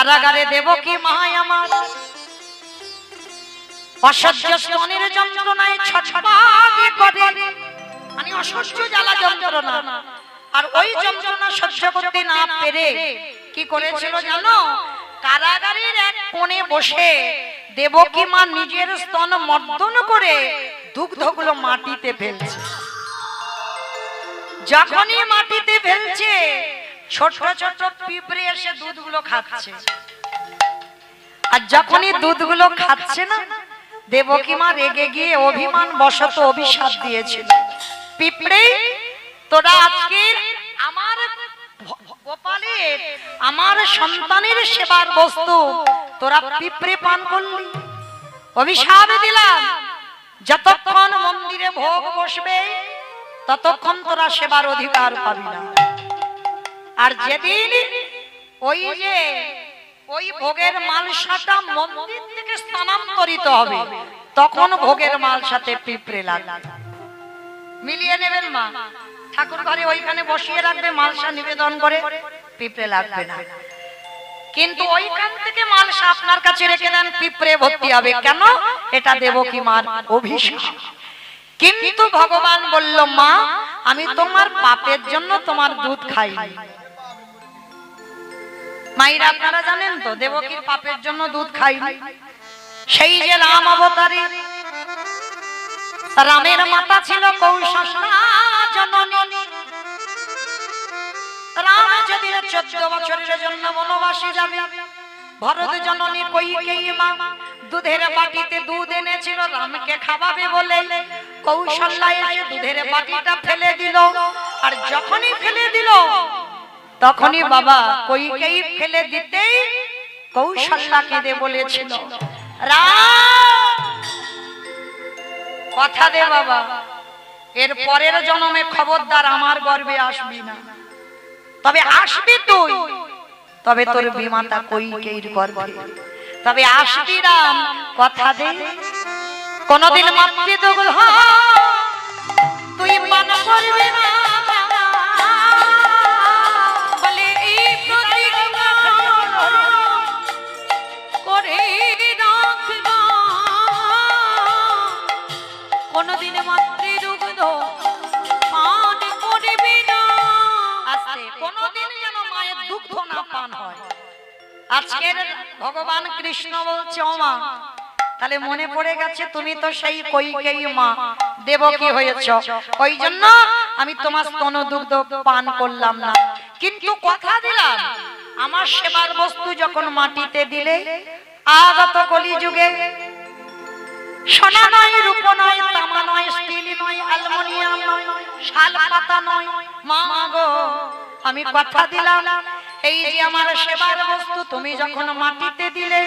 কারাগারে দেবকী মা আমার অসহ্য স্তনের যন্ত্রণায় ছটফট করে, মানে অসহ্য জ্বালা যন্ত্রণা। আর ওই যন্ত্রণা সহ্য করতে না পেরে কি করেছিল জানো? কারাগারের এক কোণে বসে দেবকী মা নিজের স্তন মর্দন করে দুগ্ধগুলো মাটিতে ফেলছে। যখনই মাটিতে ফেলছে ছোট ছোট পিঁপড়ে এসে দুধগুলো খাচ্ছে। আর যখনই দুধগুলো খাচ্ছে না, দেবকী মা রেগে গিয়ে অভিমান বশত অভিশাপ দিয়েছিল, পিঁপড়ে তোরা আজকে আমার গোপালের, আমার সন্তানের সেবার বস্তু তোরা পিঁপড়ে পান করলি। অভিশাপ দিলাম, যতক্ষণ মন্দিরে ভোগ বসবে ততক্ষণ তোরা সেবার অধিকার পাবি না। আর যেদিন ওই ভোগের মালসাটা মন্দির থেকে স্থানান্তরিত হবে তখন ভোগের মালসাতে পিঁপড়ে লাগবে। মিলিয়ে নেবেন মা, ঠাকুর ঘরে ওইখানে বসিয়ে রাখবে, মালসা নিবেদন করে, পিঁপড়ে লাগবে না। কিন্তু ওইখান থেকে মালসা আপনার কাছে রেখে দেন, পিঁপড়ে ভর্তি হবে। কেন? এটা দেবকী মার অভিশাপ। কিন্তু ভগবান বলল, মা আমি তোমার পাপের জন্য তোমার দুধ খাইনি। মায়েরা আপনারা জানেন তো দেবকীর পাপের জন্য দুধ খাইনি। সেই যে রাম অবতারে, রামের মাতা ছিল কৌশল্যা জননী। রাম যদি 14 বছরের জন্য বনবাসে যাবে, ভরত জননী কইকেয়ী মা দুধের বাটিতে দুধ এনেছিল রামকে খাওয়াবে বলে, কৌশল্যা এসে দুধের বাটিটা ফেলে দিল। আর যখনই ফেলে দিল তখনই বাবা কইকেয়ী ফেলে দিতেই কৌশল্যা কেঁদে বলেছিল, রাম কথা দে বাবা, এর পরের জন্মে খবরদার আমার গর্ভে আসবি না। তবে আসবি তুই, তবে তোর বিমাতা কইকেয়ীর গর্ভে, তবে আসবি রাম, কথা দে। কোনদিন মাতৃদুগ্ধ তুই পান করবি না বলে এই প্রতিজ্ঞা করে রাখবা। কোনদিন মাতৃদুগ্ধ পান করবি না, আস্তে, কোনদিন যেন মায়ের দুগ্ধ না পান হয়। আজকের ভগবান কৃষ্ণ বলছে, ও মা, তাহলে মনে পড়ে গেছে তুমি তো সেই কইকেয়ী মা দেবকী হয়েছ, ওই জন্য আমি তোমার স্তন দুগ্ধ পান করলাম না। কিন্তু কথা দিলাম আমার সেবার বস্তু যখন মাটিতে দিলে, আগত কলিযুগে সোনা নয়, রূপ নয়, তামা নয়, স্টিল নয়, অ্যালুমিনিয়াম নয়, শাল পাতা নয়, মা গো আমি কথা দিলাম এই যে আমার সেবার বস্তু তুমি যখন মাটিতে দিলে,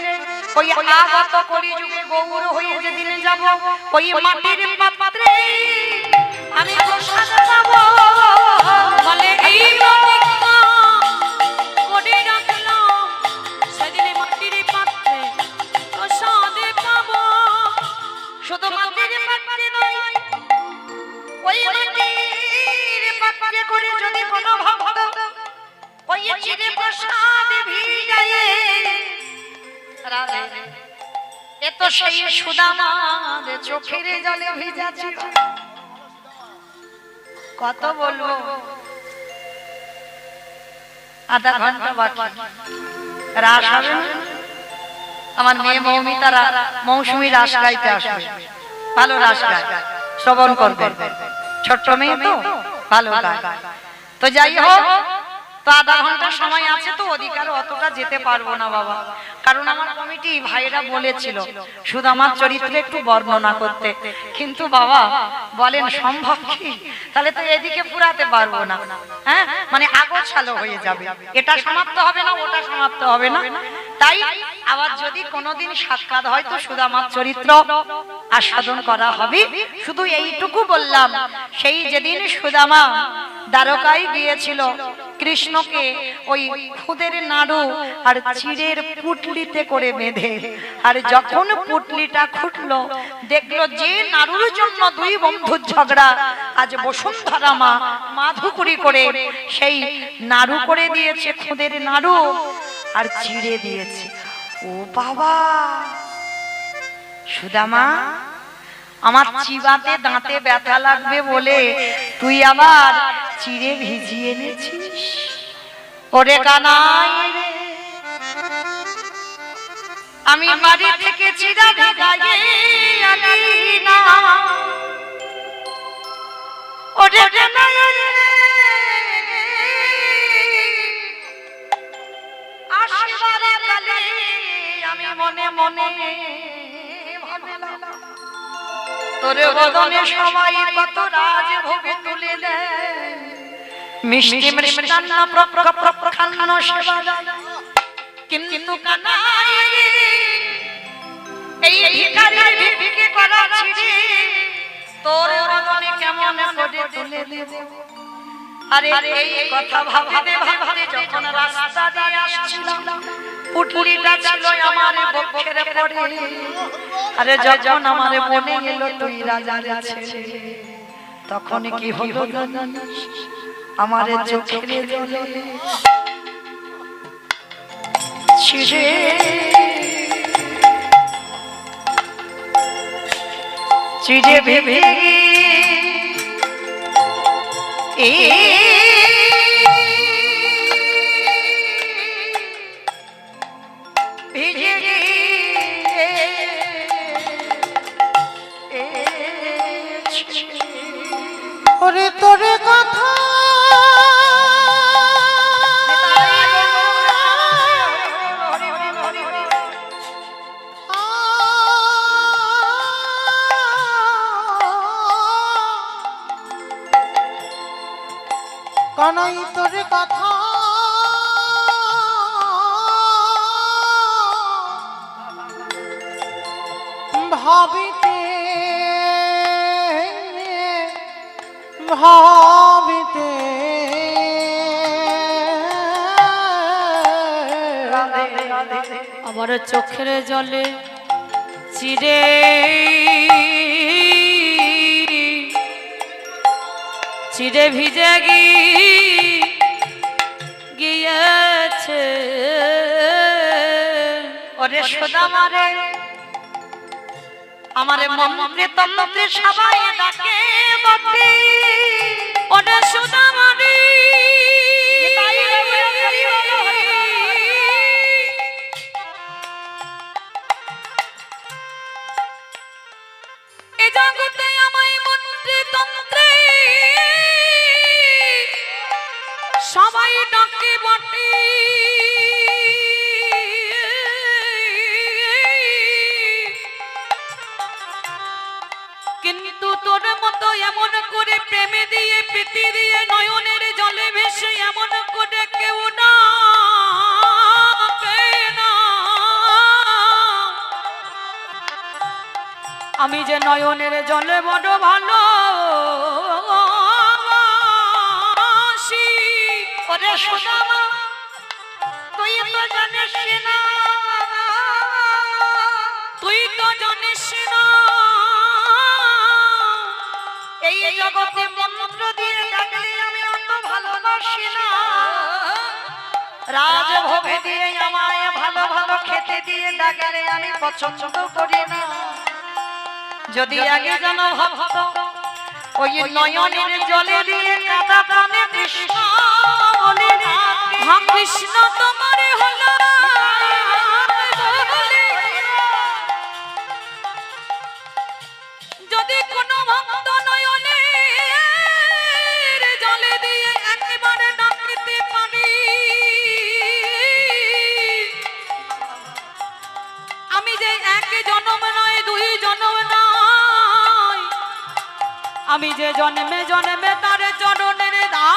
ওই আগত কলিযুগে গৌর হয়ে যেদিন যাব, ওই মাটির পাত্রে আমি প্রসাদ পাবো বলে এই প্রতিজ্ঞা করে রাখলাম, সেদিন মাটির পাত্রে প্রসাদ পাবো। শুধু মাটির পাত্রে নয়, ওই মাটির পাত্রে করে যদি কোনো ভক্ত ওই চিরে প্রসাদ ভিজায়ে রাধে, এ তো সেই সুদামার চোখের জলে ভিজা ছিল। কত বলবো, আধা ঘন্টা বাকি, রাস হবে না? আমার মেয়ে মৌমিতা মৌসুমী রাস গাইতে আসবে, ভালো রাস গায়, শ্রবণ করবে, ছোট্ট মেয়ে তো ভালো গায়। তো যাই হোক, তো আধা ঘন্টা সময় আছে, তো অধিকার অতটা যেতে পারবো না বাবা, কারণ আমার কমিটি ভাইরা বলেছিল শুধু আমার চরিত্রে একটু বর্ণনা করতে। কিন্তু বাবা বলেন সম্ভব কি? তাহলে তো এদিকে পুরাতে পারবো না, হ্যাঁ, মানে আগোছালো হয়ে যাবে, এটা সমাপ্ত হবে না, ওটা সমাপ্ত হবে না। তাই আবার যদি কোনোদিন সাক্ষাৎ হয় তো শুধু আমার চরিত্র আস্বাদন করা হবে। শুধু এইটুকু বললাম, সেই যেদিন সুদামা দ্বারকায় গিয়েছিল কৃষ্ণকে ওই খুদের নাড়ু আর চিড়ের পুটলিতে করে বেঁধে, আর যখন পুটলিটা খুটলো দেখলো যে নাড়ুর জন্য দুই বন্ধুর ঝগড়া, আজ বসুন্ধরা মা মাধুকরী করে সেই নাড়ু করে দিয়েছে খুদের নাড়ু। আর চিড়ে দিয়েছে। ও বাবা, সুদামা আমার চিবাতে দাঁতে ব্যথা লাগবে বলে তুই আবার চিড়ে ভিজিয়ে এনেছিস? ওরে কানাই রে, আমি বাড়ি থেকে চিড়া ভিজাইয়ে আনি না। ওরে কানাই রে, আসবারে কালে আমি মনে মনে ভাবলাম তোর বদনে সবাই কত রাজভোগ তুলে দেয়, মিষ্টি মিষ্টান্ন প্রখান্ন সেবা, কিন্তু কানাই এই ভিখারির ভিক্ষে করা চিড়ে তোর বদনে কেমন করে তুলে দেব? আরে এই কথা ভাবতে ভাবতে যখন রাস্তা দিয়ে আসছিলাম, পুটলিটা ছিল আমার বক্ষের পড়ে। আরে যখন আমার মনে এলো তুই রাজার ছেলে, তখন কি হলো জানিস? আমার চোখের জলে ছিড়ে চিড়ে ভেবে ওরে তোরে কথা কানাই তোরে কথা ভাবিতে ভাবিতে আমার চোখের জলে চিড়ে চিড়ে ভিজে গিয়েছে। ওরে সুদামা রে, আমারে মন্ত্রে তন্ত্রে সবাই ডাকে বটে। ওরে সুদামা রে, এ জগতে আমায় মন্ত্রে তন্ত্রে সবাই ডাকে বটে। কিন্তু তোর মতো এমন করে প্রেমে দিয়ে প্রীতি দিয়ে নয়নের জলে ভেসে এমন করে কেউ না। আমি যে নয়নের জলে বড় ভালো ওরে সুদামা, তুই তো জানিস না, তুই তো জানিস না এই জগতে মন্ত্র দিয়ে ডাকলে আমি অত ভালোবাসি না। রাজভোগ দিয়ে আমায় ভালো ভালো খেতে দিয়ে ডাকলে আমি পছন্দ করি না। যদি আগে জানো ভাবতো ওই নয়নের জলে দিয়ে কাদা প্রাণে কৃষ্ণ বলে হা কৃষ্ণ তোমারে হলো যদি কোনো ভক্ত নয়নের জলে দিয়ে একবারে ডাকতে পারি, আমি যে এক জন্ম নয় দুই জন্ম নয়, আমি যে জন্মে জন্মে তার চরণের দাস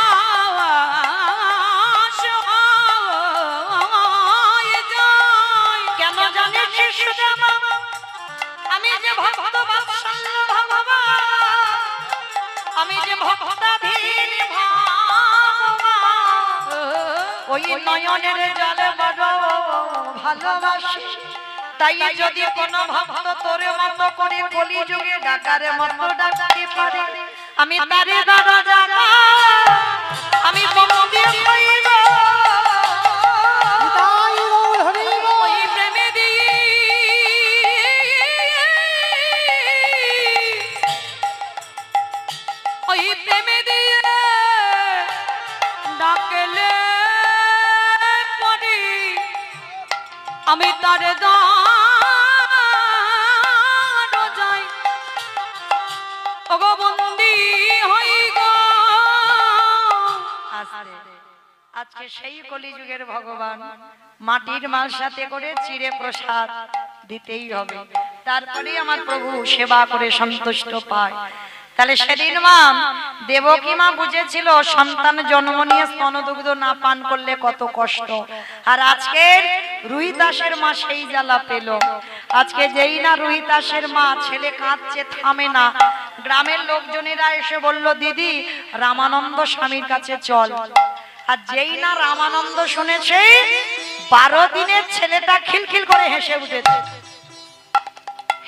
হয়ে যাই। কেন জানিস সুদামা, আমি যে ভক্ত বাৎসল্য ভগবান, আমি যে ভক্তাধীন ভগবান, ওই নয়নের জলে বড় ভালোবাসি। তাই যদি কোনো ভক্ত তোর মতো করে কলিযুগে ডাকার মতো ডাকতে পারে, আমি তারে দরজা আমি বন্দী হইব। তার দান যায় অগবন্দি হই গো। আজকে সেই কলিযুগের ভগবান মাটির মাল সাথে করে চিড়ে প্রসাদ দিতেই হবে, তারপরে আমার প্রভু সেবা করে সন্তুষ্ট পায়। তাহলে সেদিন মা দেবকী মা বুঝেছিল সন্তান জন্ম নিয়ে স্তনদুগ্ধ না পান করলে কত কষ্ট, আর আজকে রুহিদাসের মা সেই জ্বালা পেল। আজকে যেই না রুহিদাসের মা ছেলে কাঁদছে থামে না, গ্রামের লোকজনেরা এসে বলল দিদি রামানন্দ স্বামীর কাছে চল। আর যেই না রামানন্দ শুনেছে 12 দিনের ছেলেটা খিলখিল করে হেসে উঠেছে।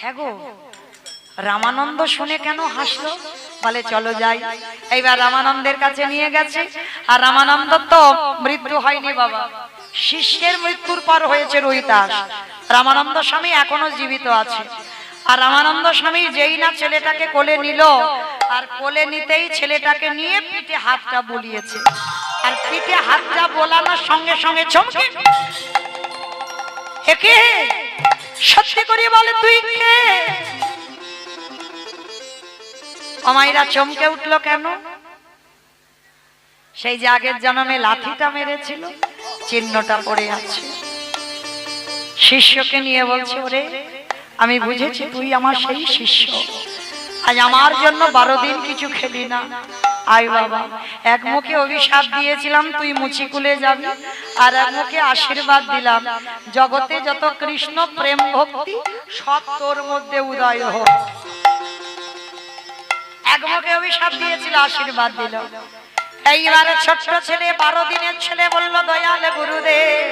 হ্যাঁ গো, রামানন্দ শুনে কেন হাসলো? বলে চলো যাই। এইবার রামানন্দের কাছে নিয়ে গেছে, আর রামানন্দ তো মৃত্যু হয়নি বাবা, শিষ্যের মৃত্যুর পর হয়েছে রুহিদাস। রামানন্দ স্বামী এখনো জীবিত আছে। আর রামানন্দ স্বামী যেই না ছেলেটাকে কোলে নিল, আর কোলে নিতেই ছেলেটাকে নিয়ে পিঠে হাতটা বুলিয়েছে। আর পিঠে হাতটা বোলানোর সঙ্গে সঙ্গে চমকে, একে সত্যি করে বলে তুই কে? অমাইরা চমকে উঠলো কেন? সেই যে আগের জন্মে লাঠিটা মেরেছিল চিহ্নটা পড়ে আছে। শিষ্যকে নিয়ে বলছে ওরে আমি বুঝেছি তুই আমার সেই শিষ্য, আজ আমার জন্য 12 দিন কিছু খেলি না। আয় বাবা, এক মুখে অভিশাপ দিয়েছিলাম তুই মুচিকুলে যাবি, আর এক মুখে আশীর্বাদ দিলাম জগতে যত কৃষ্ণ প্রেম ভক্তি সব তোর মধ্যে উদয় হোক। এক মুখে অভিশাপ দিয়েছিল, আশীর্বাদ দিল। এইবারে ছোট্ট ছেলে 12 দিনের ছেলে বলল দয়াল গুরুদেব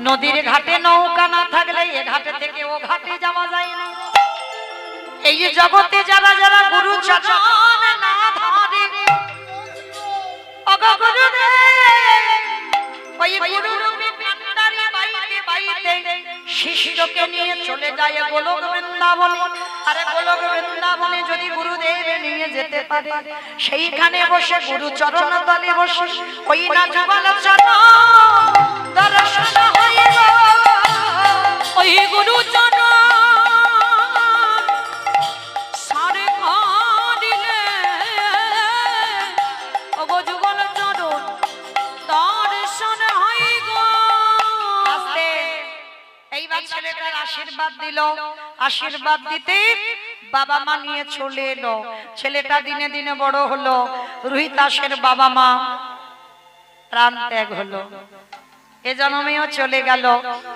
নদীর ঘাটে নৌকা না থাকলে এ ঘাটে থেকে ও ঘাটে যাওয়া যায় না। এই জগতে যারা যারা গুরু চরণ না ধরে ওগো গুরুদেব, ওই গুরুরূপী ভান্ডারে বাইতে বাইতে শিষ্যকে নিয়ে চলে যায় গোলক বৃন্দাবনে। আরে গোলক বৃন্দাবনে যদি গুরুদেব নিয়ে যেতে পারে, সেইখানে বসে গুরু চরণ তলে বসে ওই না যুগল চরণ দর্শন হইব। ওই গুরু চরণ সারে কাঁদিলে ওগো যুগল চরণ দর্শন হইব। আস্তে এইবার ছেলেটার আশীর্বাদ দিল। আশীর্বাদ দিতে বাবা মা নিয়ে চলে এলো। ছেলেটা দিনে দিনে বড় হলো। রুহিদাসের বাবা মা প্রাণ ত্যাগ হলো, এ জন্মেও চলে গেল।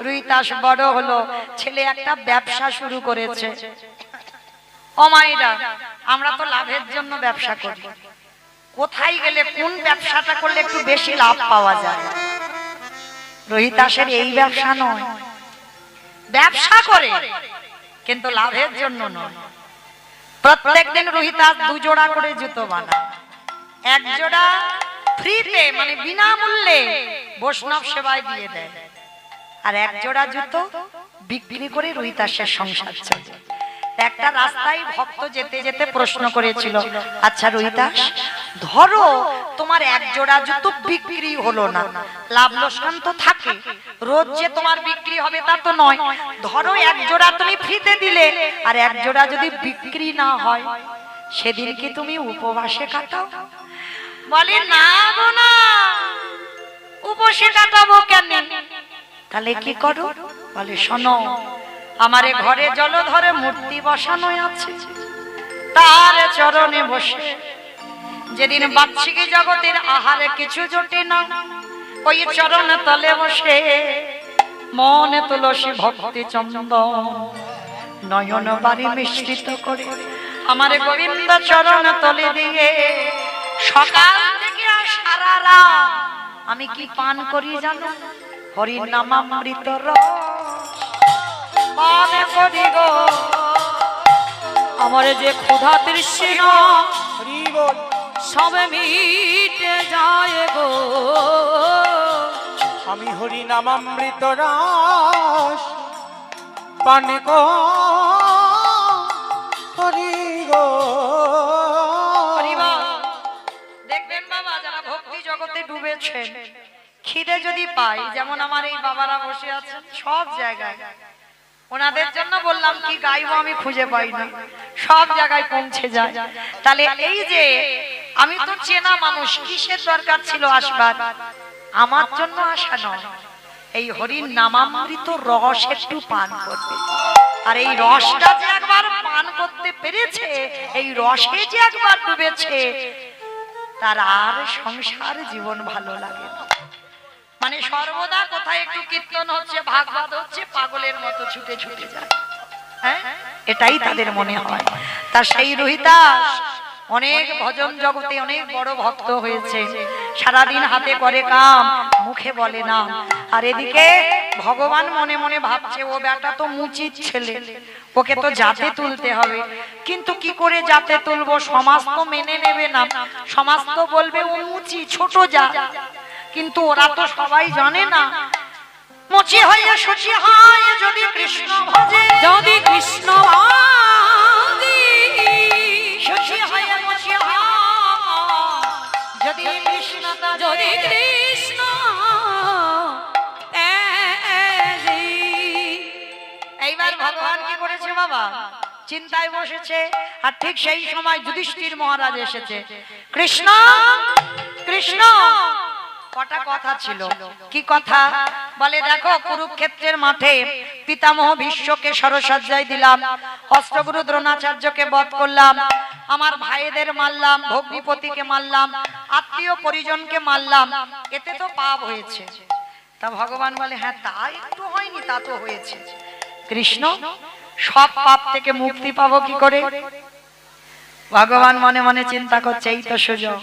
রুহিদাস বড় হলো, ছেলে একটা ব্যবসা শুরু করেছে। ও মায়েরা, আমরা তো লাভের জন্য ব্যবসা করি, কোথায় গেলে কোন ব্যবসাটা করলে একটু বেশি লাভ পাওয়া যায়? রুহিদাসের এই ব্যবসা নয়, ব্যবসা করে কিন্তু লাভের জন্য নয়। প্রত্যেকদিন রুহিদাস 2 জোড়া করে জুতো বানায়। 1 জোড়া ফ্রিতে মানে বিনামূল্যে বৈষ্ণব সেবায় দিয়ে দেয়, আর 1 জোড়া জুতো বিক্রি করে রুহিদাসের সংসার চলে। একটা রাস্তায় ভক্ত যেতে যেতে প্রশ্ন করেছিল, আচ্ছা রুহিদাস ধরো তোমার 1 জোড়া জুতো বিক্রি হলো না, লাভ লোকসান তো থাকে, রোজ যে তোমার বিক্রি হবে তা তো নয়। ধরো 1 জোড়া তুমি ফ্রিতে দিলে, আর 1 জোড়া যদি বিক্রি না হয় সেদিন কি তুমি উপবাসে কাটাও? বলে না গো না, উপবাসে কাটাবো কেন? তাহলে কি করো? বলে শোনো, আমারে ঘরে জলধরে মূর্তি বসানো আছে, তার চরণে বসে যেদিন বাচ্চিকি জগতের আহারে কিছু জোটে না, ওই চরণ তলে বসে মনে তুলসী ভক্তি চন্দন নয়ন বাড়ি মিশ্রিত করে আমারে গোবিন্দ চরণ তলে দিয়ে সকাল থেকে সারা রাত আমি কি পান করি জানো? হরি নামামৃত রস পান করি গো। আমার যে ক্ষুধা তৃষ্ণা সবে মিটে যায় গো। আমি হরি নামামৃত রস পান করি গো। দেখবেন বাবা, যারা ভক্তি জগতে ডুবেছেন খিদে যদি পাই, যেমন আমার এই বাবারা বসে আছেন সব জায়গায়, ওনাদের জন্য বললাম কি গাইবো আমি খুঁজে পাই না, সব জায়গায় পৌঁছে যায়। তাহলে এই যে আমি তো চেনা মানুষ, কিসের দরকার ছিল আসবার? আমার জন্য আসা নয়, এই হরির নামামৃত রস একটু পান করবে। আর এই রসটা যে একবার পান করতে পেরেছে, এই রসে যে একবার ডুবেছে, তার আর সংসার জীবন ভালো লাগে না। মানে সর্বদা কোথায় একটু কীর্তন হচ্ছে, ভাগবত হচ্ছে, পাগলের মতো ছুটে ছুটে যায়, হ্যাঁ, এটাই তাদের মনে হয়। তার সেই রোহিতাস অনেক ভজন জগতে অনেক বড় ভক্ত হয়েছে, সারাদিন হাতে করে কাম, মুখে বলে না। আর এদিকে ভগবান মনে মনে ভাবছে ও বেটা তো মুচির ছেলে, ওকে তো জাতে তুলতে হবে। কিন্তু কি করে জাতে তুলবো? সমাজ তো মেনে নেবে না, সমাজ তো বলবে ও মুচি, ছোট জাত। কিন্তু ওরা তো সবাই জানে না, মুচি হইয়া সুচি হয় যদি কৃষ্ণ ভজে, যদি কৃষ্ণ ভাজি, সুচি হইয়া মুচি হয় যদি কৃষ্ণ তজে। যদি কৃষ্ণ তেজি। এইবার ভগবান কি করেছে বাবা? চিন্তায় বসেছে। আর ঠিক সেই সময় যুধিষ্ঠির মহারাজ এসেছে। কৃষ্ণ কৃষ্ণ, কটা কথা ছিল। কি কথা? বলে দেখো কুরুক্ষেত্রের মাঠে পিতামহ ভীষ্মকে সরসজ্জায় দিলাম, অস্ত্রগুরু দ্রোণাচার্যকে বধ করলাম, আমার ভাইদের মারলাম, ভগ্নিপতিকে মারলাম, আত্মীয় পরিজনকে মারলাম, এতে তো পাপ হয়েছে। তা ভগবান বলে হ্যাঁ তা একটু হয়নি, তা তো হয়েছে। কৃষ্ণ, সব পাপ থেকে মুক্তি পাবো কি করে? ভগবান মনে মনে চিন্তা করছে এই তো সুযোগ,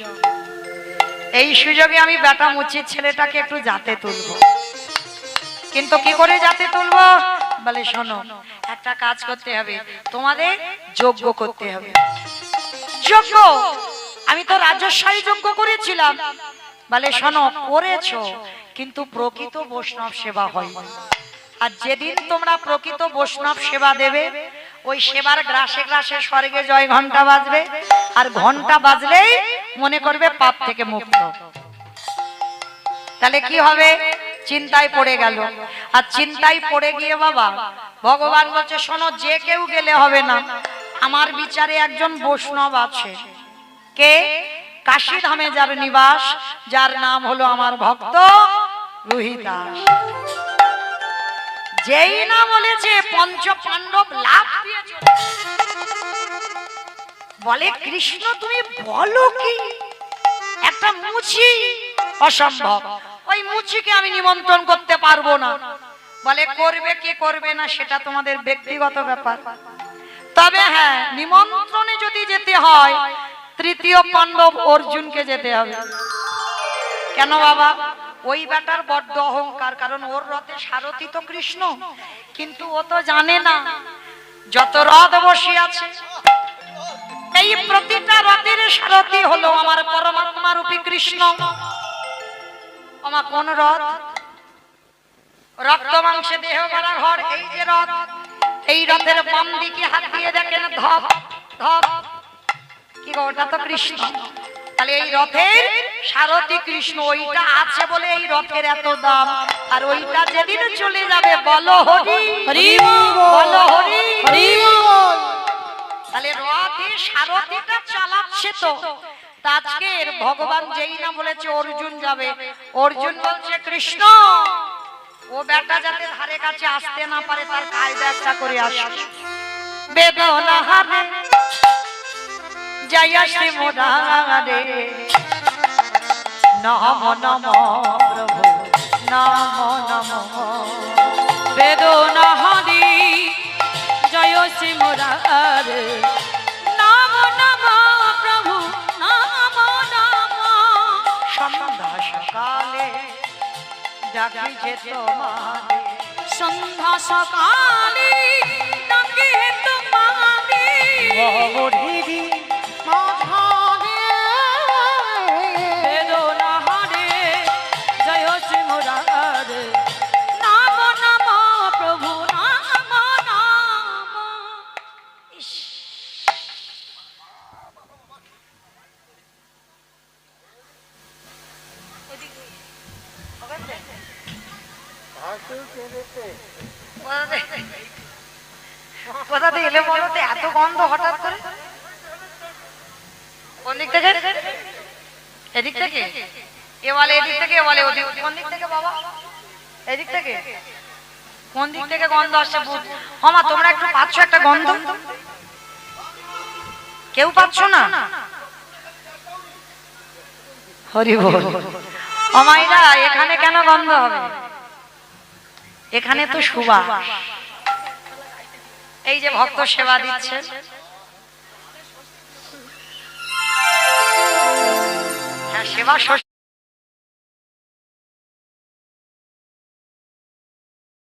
এই সুযোগে আমি বেটা মুচির ছেলেটাকে একটু জাতে তুলবো। কিন্তু কি করে জাতে তুলবো? বলে শোনো, একটা কাজ করতে হবে, তোমাদের যজ্ঞ করতে হবে। যজ্ঞ? আমি তো রাজস্বাই যজ্ঞ করেছিলাম। বলে শোনো, করেছো, কিন্তু প্রকৃত বৈষ্ণব সেবা হয়। আর যেদিন তোমরা প্রকৃত বৈষ্ণব সেবা দেবে, ওই সেবার গ্রাসে গ্রাসে স্বর্গে জয় ঘন্টা বাজবে, আর ঘন্টা বাজলেই মনে করবে পাপ থেকে মুক্ত। তাহলে কি হবে? চিন্তায় পড়ে গেল। আর চিন্তায় পড়ে গিয়ে বাবা ভগবান বলছে শোনো, যে কেউ গেলে হবে না, আমার বিচারে একজন বৈষ্ণব আছে। কে? কাশী ধামে যার নিবাস, যার নাম হলো আমার ভক্ত রোহিতাস। যেই না বলেছে পঞ্চ পাণ্ডব লাভ দিয়ে চলে। বলে কৃষ্ণ তুমি বলো কি? একটা মুচি, অসম্ভব, ওই মুচিকে আমি নিমন্ত্রণ করতে পারবো না। বলে করবে কি করবে না সেটা তোমাদের ব্যক্তিগত ব্যাপার, তবে হ্যাঁ নিমন্ত্রণে যদি যেতে হয় তৃতীয় পাণ্ডব অর্জুনকে যেতে হবে। কেন বাবা? ওই বেটার বড্ড অহংকার, কারণ ওর রথে সারথি তো কৃষ্ণ, কিন্তু ও তো জানে না যত রথ বসে আছে এই প্রতিটা রথের সারথি হলো আমার পরমাত্মা রূপী কৃষ্ণ। আমার কোন রথ? রক্ত মাংসে দেহ ভরা ঘর, এই যে রথ, এই রথের বাম দিকে হাত দিয়ে দেখেন ধপ ধপ, কি গো ওটা তো কৃষ্ণ। তাহলে এই রথের সারথি কৃষ্ণ, ওইটা আছে বলে এই রথের এত দাম। আর ওইটা যেদিন চলে যাবে বলো হরি হরি বল, বলো হরি হরি বল। তাহলে রথে সারথিটা চালাচ্ছে তো। তা আজকের ভগবান যেই না বলেছে অর্জুন যাবে, অর্জুন বলছে কৃষ্ণ ও বেটা যাতে ধারে কাছে আসতে না পারে তার কায়দা একটা করে আসে। বেদনা হারে জয় শ্রী মোরারে, নম নম প্রভু নম নম। বেদনা হরি জয় শ্রী মুরারে, নাম নাম প্রভু নাম নাম। সন্ধ্যা সকালে ডাকি যে তোমারে, সন্ধ্যা সকালে ডাকে তোমারে, গৌরীরি মাঝারে বেদনা হরে জয় শ্রী মুরারে, নাম নাম প্রভু নাম নাম। ইস, হবে কোথা থেকে এলে বলো তো এত গন্ধ হঠাৎ করে? কোন দিক থেকে? এদিক থেকে? এ বলে এদিক থেকে, এ বলে ওদিক। কোন দিক থেকে বাবা? এদিক থেকে? কোন দিক থেকে গন্ধ আসছে? হমা তোমরা একটু পাচ্ছ একটা গন্ধ? কেউ পাচ্ছ না? হরি বল। অমাইরা এখানে কেন গন্ধ হবে? এখানে তো সুবাস। এই যে ভক্ত সেবা দিচ্ছে, হ্যাঁ সেবা